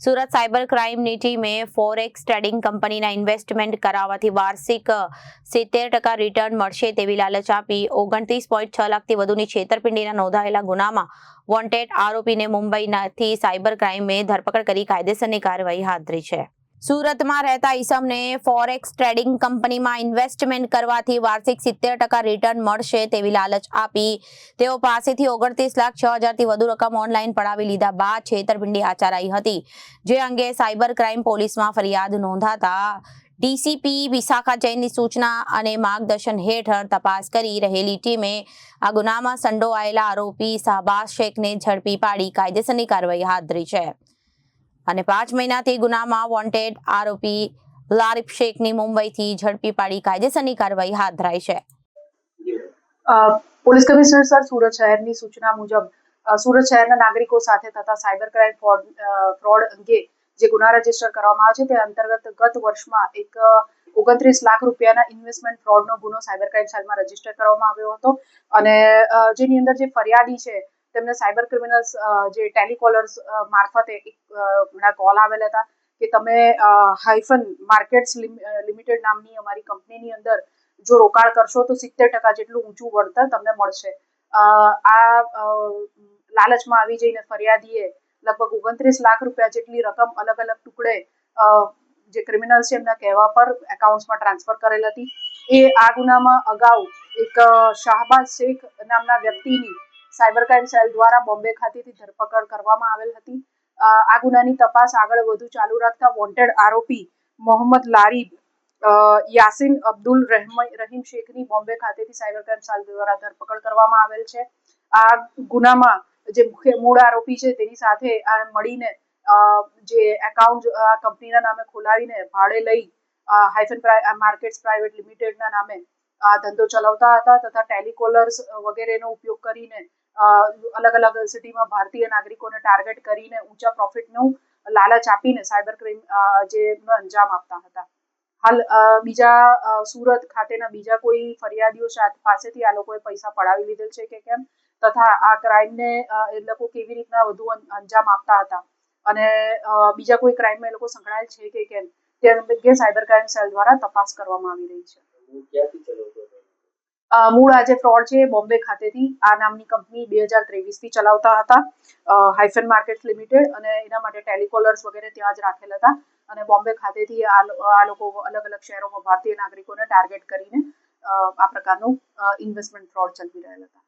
Surat cyber ક્રાઇમની ટીમે forex trading કંપનીના investment કરાવવાથી વાર્ષિક 70% રિટર્ન મળશે તેવી લાલચ આપી 29.6 લાખથી વધુની છેતરપિંડીના નોંધાયેલા ગુનામાં વોન્ટેડ આરોપીને મુંબઈથી સાયબર ક્રાઇમે ધરપકડ કરી કાયદેસરની કાર્યવાહી હાથ ધરી છે. સુરતમાં રહેતા ઈસમને ફોરેક્સ ટ્રેડિંગ કંપનીમાં ઇન્વેસ્ટમેન્ટ કરવાથી વાર્ષિક 70% રિટર્ન મળશે તેવી લાલચ આપી તેઓ પાસેથી 29,06,000થી વધુ રકમ ઓનલાઈન પડાવી લીધા બાદ છેતરપિંડી આચરાઈ હતી, જે અંગે સાયબર ક્રાઇમ પોલીસમાં ફરિયાદ નોંધાતા ડીસીપી વિશાખા જૈનની સૂચના અને માર્ગદર્શન હેઠળ તપાસ કરી રહેલી ટીમે આ ગુનામાં સંડોવાયેલા આરોપી શાહબાઝ શેખને ઝડપી પાડી કાયદેસરની કાર્યવાહી હાથ ધરી છે અને 5 મહિનાથી ગુનામાં વોન્ટેડ આરોપી લારિફ શેખની મુંબઈથી ઝડપી પાડી કાયદેસરની કાર્યવાહી હાથ ધરાઈ છે. પોલીસ કમિશનર સર, સુરત શહેરની સૂચના મુજબ સુરત શહેરના નાગરિકો સાથે થતા સાયબર ક્રાઇમ ફ્રોડ અંગે જે ગુના રજીસ્ટર કરવામાં આવે છે તે અંતર્ગત ગત વર્ષમાં એક 29 લાખ રૂપિયાના ઇન્વેસ્ટમેન્ટ ફ્રોડનો ગુનો સાયબર ક્રાઇમ સેલમાં રજીસ્ટર કરવામાં આવ્યો હતો અને જેની અંદર જે ફરિયાદી છે તેમને સાયબર ક્રિમિનલ્સ જે ટેલિકોલર્સ મારફતે એક કોલ આવેલા હતા કે તમે હાઇફન માર્કેટ્સ લિમિટેડ નામની અમારી કંપનીની અંદર જો રોકાણ કરશો તો 70% જેટલું ઊંચું વળતર તમને મળશે. આ લાલચમાં આવી જઈને ફરિયાદીએ લગભગ 29 લાખ રૂપિયા જેટલી રકમ અલગ અલગ ટુકડે જે ક્રિમિનલ છે એમના કહેવા પર એકાઉન્ટ્સમાં ટ્રાન્સફર કરેલ હતી. એ આ ગુનામાં અગાઉ એક શાહબાઝ શેખ નામના વ્યક્તિની સાયબર ક્રાઇમ સેલ દ્વારા બોમ્બે ખાતેથી ધરપકડ કરવામાં આવેલ હતી. આ ગુનાની તપાસ આગળ વધુ ચાલુ રાખતા વોન્ટેડ આરોપી મોહમ્મદ લારીબ યાસીન અબ્દુલ રહીમ શેખની બોમ્બે ખાતેથી સાયબર ક્રાઇમ સેલ દ્વારા ધરપકડ કરવામાં આવેલ છે. આ ગુનામાં જે મૂળ આરોપી છે તેની સાથે મળીને જે એકાઉન્ટ કંપનીના નામે ખોલાવીને ભાડે લઈ હાઇફન માર્કેટ્સ પ્રાઇવેટ લિમિટેડના નામે આ ધંધો ચલાવતા હતા તથા ટેલિકોલર્સ વગેરેનો ઉપયોગ કરીને અલગ અલગ સિટીમાં ભારતીય નાગરિકોને ટાર્ગેટ કરીને ઊંચા પ્રોફિટનું લાલચ આપીને સાયબર ક્રાઇમ જેનો અંજામ આપતા હતા. હાલ બીજા સુરત ખાતેના બીજા કોઈ ફરિયાદીઓ પાસેથી આ લોકોએ પૈસા પડાવી લીધેલ છે કે કેમ તથા આ ક્રાઇમને એ લોકો કેવી રીતના વધુ અંજામ આપતા હતા અને બીજા કોઈ ક્રાઇમમાં એ લોકો સંકળાયેલ છે કે કેમ તે અંગે સાયબર ક્રાઇમ સેલ દ્વારા તપાસ કરવામાં આવી રહી છે. મૂળ આજે ફ્રોડ છે બોમ્બે ખાતેથી આ નામની કંપની 2023થી ચલાવતા હતા હાઇફન માર્કેટ્સ લિમિટેડ અને એના માટે ટેલિકોલર્સ વગેરે ત્યાં જ રાખેલ હતા અને બોમ્બે ખાતેથી આ લોકો અલગ અલગ શહેરોમાં ભારતીય નાગરિકોને ટાર્ગેટ કરીને આ પ્રકારનું ઇન્વેસ્ટમેન્ટ ફ્રોડ ચલાવી રહેલા હતા.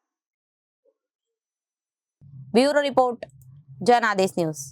Bureau report, Janadesh news.